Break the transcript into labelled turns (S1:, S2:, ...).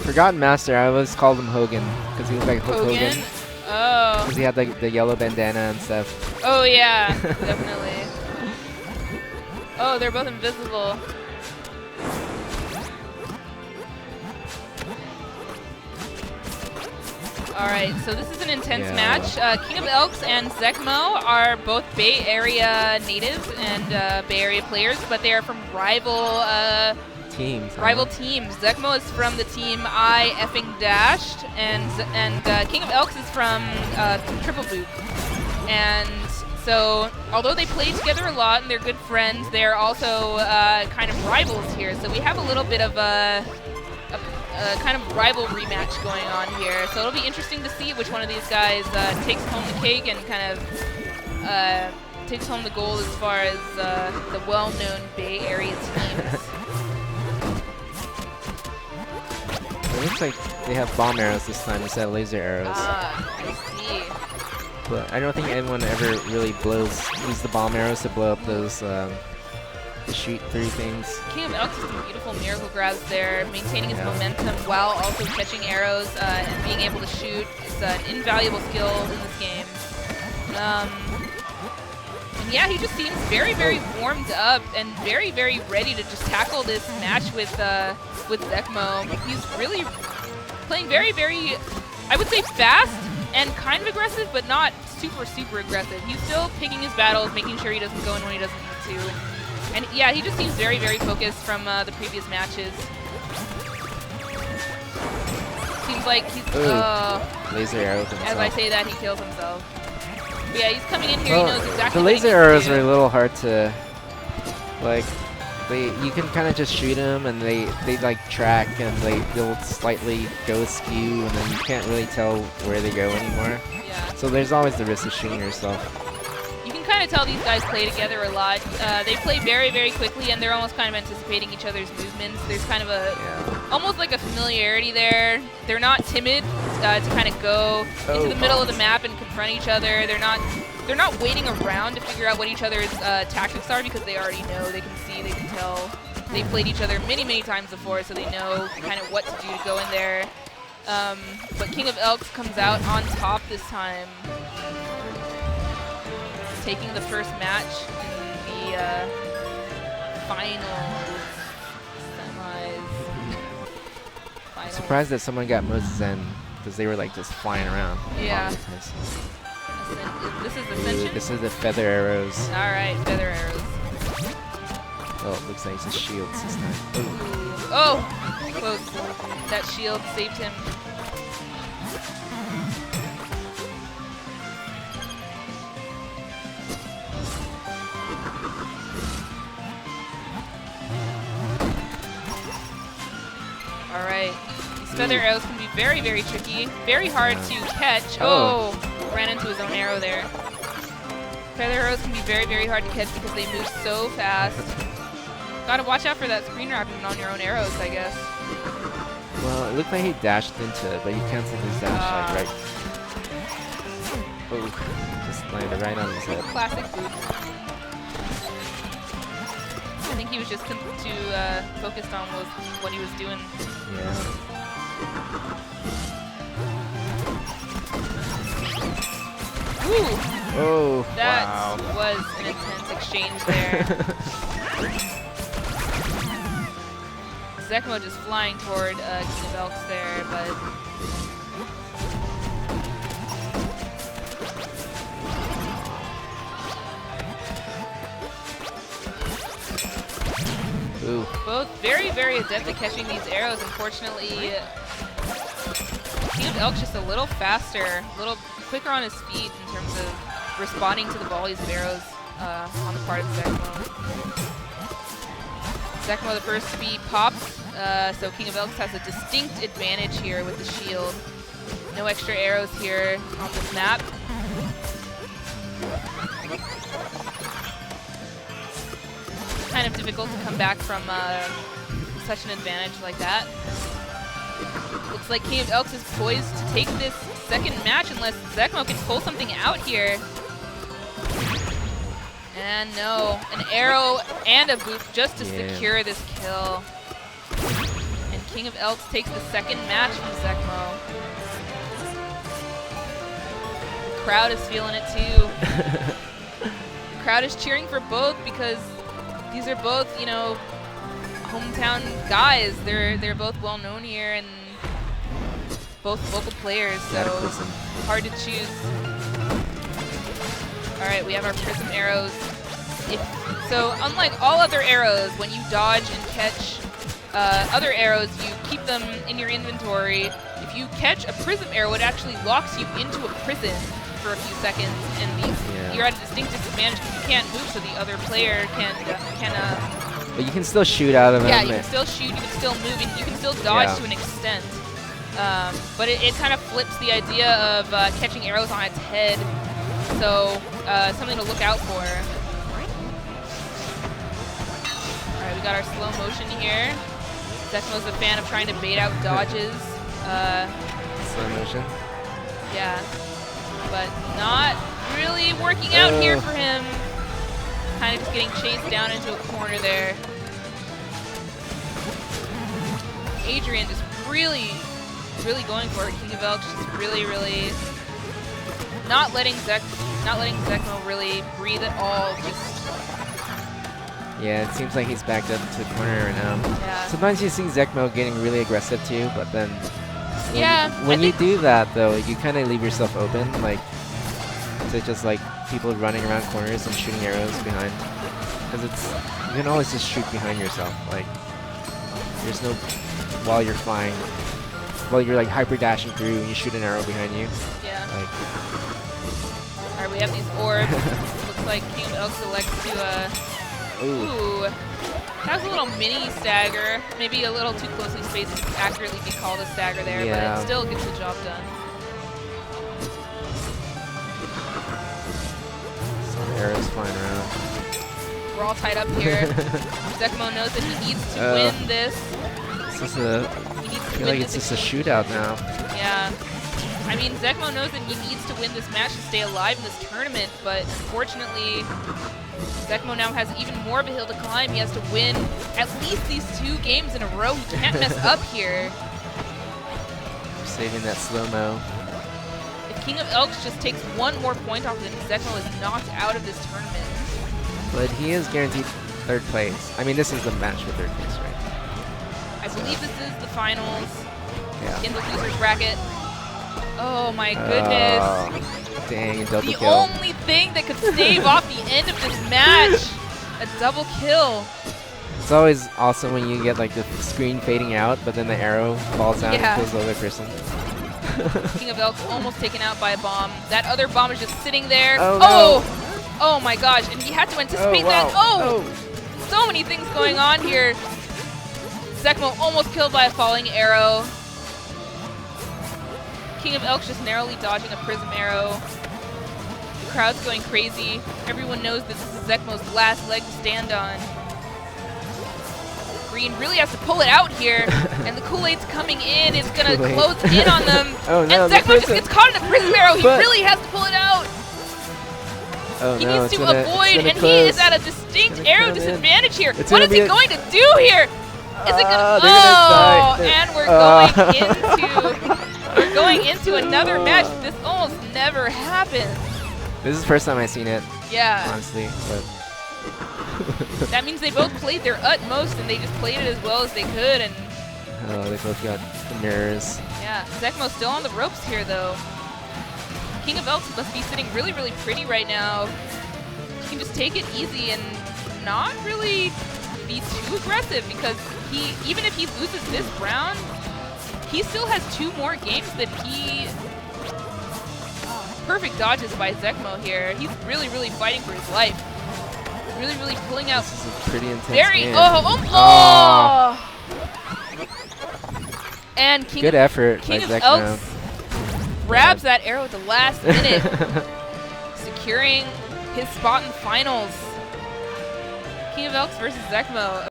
S1: Forgotten Master, I always called him Hogan because he was like Hulk Hogan.
S2: Oh.
S1: Because he had like the yellow bandana and stuff.
S2: Oh yeah, definitely. Oh, they're both invisible. Alright, so this is an intense match. KingOfElks and Zecmo are both Bay Area natives and Bay Area players, but they are from rival
S1: teams.
S2: Teams. Zecmo is from the team IFD Dashed, and KingOfElks is from Triple Boop. And so, although they play together a lot and they're good friends, they're also kind of rivals here. So we have a little bit of a kind of rivalry match going on here. So it'll be interesting to see which one of these guys takes home the cake and kind of takes home the gold as far as the well-known Bay Area teams.
S1: It looks like they have bomb arrows this time instead of laser arrows.
S2: Ah, I see.
S1: But I don't think anyone ever really use the bomb arrows to blow up those shoot through things.
S2: KingOfElks is some beautiful miracle grabs there, maintaining his momentum while also catching arrows and being able to shoot. It's an invaluable skill in this game. And yeah, he just seems very, very warmed up and very, very ready to just tackle this match with Zecmo. He's really playing very, very, I would say fast and kind of aggressive, but not super, super aggressive. He's still picking his battles, making sure he doesn't go in when he doesn't need to. And yeah, he just seems very, very focused from the previous matches. Seems like he's...
S1: laser arrow himself.
S2: As I say that, he kills himself. But yeah, he's coming in here, he knows exactly
S1: the
S2: what
S1: laser arrows are a little hard to... Like, you can kind of just shoot them and they like track and they'll slightly go askew and then you can't really tell where they go anymore.
S2: Yeah.
S1: So there's always the risk of shooting yourself.
S2: You can kind of tell these guys play together a lot. They play very, very quickly, and they're almost kind of anticipating each other's movements. There's kind of a, almost like a familiarity there. They're not timid to kind of go into the middle of the map and confront each other. They're not waiting around to figure out what each other's tactics are because they already know. They can see, they can tell. They've played each other many, many times before, so they know kind of what to do to go in there. But KingOfElks comes out on top this time, taking the first match in the finals, semis.
S1: I'm surprised that someone got Moses in because they were like just flying around.
S2: Yeah. This is Ascension?
S1: This is the feather arrows.
S2: Alright, feather arrows.
S1: Oh, it looks like it's a shield this time.
S2: Oh! Close. That shield saved him. Alright. These feather arrows can be very, very tricky. Very hard to catch. Oh! Ran into his own arrow there. Feather arrows can be very, very hard to catch because they move so fast. Gotta watch out for that screen wrapping on your own arrows, I guess.
S1: Well, it looked like he dashed into it, but he canceled his dash like right. Oh, just landed right on his head.
S2: Classic boot. I think he was just too focused on what he was doing.
S1: Yeah.
S2: Ooh!
S1: Oh,
S2: that
S1: wow.
S2: was an intense exchange there. Zecmo just flying toward KingOfElks there, but...
S1: Ooh.
S2: Both very, very adept at catching these arrows. Unfortunately, KingOfElks just a little faster, a little quicker on his feet in terms of responding to the volleys of arrows on the part of Zecmo. Zecmo, the first to be popped, so KingOfElks has a distinct advantage here with the shield. No extra arrows here on this map. Kind of difficult to come back from such an advantage like that. Looks like KingOfElks is poised to take this second match unless Zecmo can pull something out here. And no, an arrow and a boot just to secure this kill. And King of Elks takes the second match from Zecmo. The crowd is feeling it too. The crowd is cheering for both because these are both, you know, hometown guys. They're both well known here and both local players, so hard to choose. All right, we have our prism arrows. So unlike all other arrows, when you dodge and catch other arrows, you keep them in your inventory. If you catch a prism arrow, it actually locks you into a prison for a few seconds, and you're at a distinct disadvantage because you can't move, so the other player can
S1: but you can still shoot out of them.
S2: Yeah, you can still shoot, you can still move, and you can still dodge to an extent. But it kind of flips the idea of catching arrows on its head, so something to look out for. Alright, we got our slow motion here. Zecmo's a fan of trying to bait out dodges.
S1: Slow motion?
S2: Yeah, but not really working out here for him. Kind of just getting chased down into a corner there. Adrian just really going for it. KingOfElks just really not letting Zecmo really breathe at all. Just
S1: yeah, it seems like he's backed up to the corner right now.
S2: Yeah.
S1: Sometimes you see Zecmo getting really aggressive too, but then when you
S2: think
S1: do that though, you kind of leave yourself open, like to just like people running around corners and shooting arrows behind, because you can always just shoot behind yourself. Like there's no while you're flying. Well, you're like hyper dashing through and you shoot an arrow behind you.
S2: Yeah.
S1: Like.
S2: Alright, we have these orbs. Looks like KingOfElks elects to ooh. That was a little mini stagger. Maybe a little too closely spaced to accurately be called a stagger there, but it still gets the job done.
S1: Some arrows flying around.
S2: We're all tied up here. Zecmo knows that he needs to win this.
S1: I feel like it's just a shootout now.
S2: Yeah. I mean, Zecmo knows that he needs to win this match to stay alive in this tournament, but unfortunately, Zecmo now has even more of a hill to climb. He has to win at least these 2 games in a row. He can't mess up here.
S1: Saving that slow-mo.
S2: If KingOfElks just takes 1 more point off of him, Zecmo is knocked out of this tournament.
S1: But he is guaranteed 3rd place. I mean, this is the match for 3rd place, right?
S2: I believe this is the finals in the loser's bracket. Oh my goodness.
S1: Dang, a double
S2: the
S1: kill.
S2: Only thing that could stave off the end of this match. A double kill.
S1: It's always awesome when you get like the screen fading out, but then the arrow falls down and kills the other person.
S2: KingOfElks almost taken out by a bomb. That other bomb is just sitting there.
S1: Oh, no.
S2: Oh my gosh, and he had to anticipate that. So many things going on here. Zecmo almost killed by a falling arrow. KingOfElks just narrowly dodging a prism arrow. The crowd's going crazy. Everyone knows that this is Zecmo's last leg to stand on. Green really has to pull it out here, and the Kool-Aid's coming in. It's going to close in on them. And Zecmo just gets caught in a prism arrow. He really has to pull it out. He needs to avoid, and he is at a distinct arrow disadvantage here. What is he going to do here? Is it gonna? And we're going into another match. This almost never happened.
S1: This is the first time I've seen it.
S2: Yeah.
S1: Honestly, but
S2: that means they both played their utmost, and they just played it as well as they could. And
S1: they both got the mirrors.
S2: Yeah, Zecmo's still on the ropes here, though. KingOfElks must be sitting really pretty right now. He can just take it easy and not really be too aggressive, because even if he loses this round, he still has 2 more games that he... perfect dodges by Zecmo here. He's really fighting for his life. Really pulling out...
S1: This is a pretty intense game.
S2: And
S1: good effort by Zecmo.
S2: Grabs that arrow at the last minute, securing his spot in finals. KingOfElks versus Zecmo.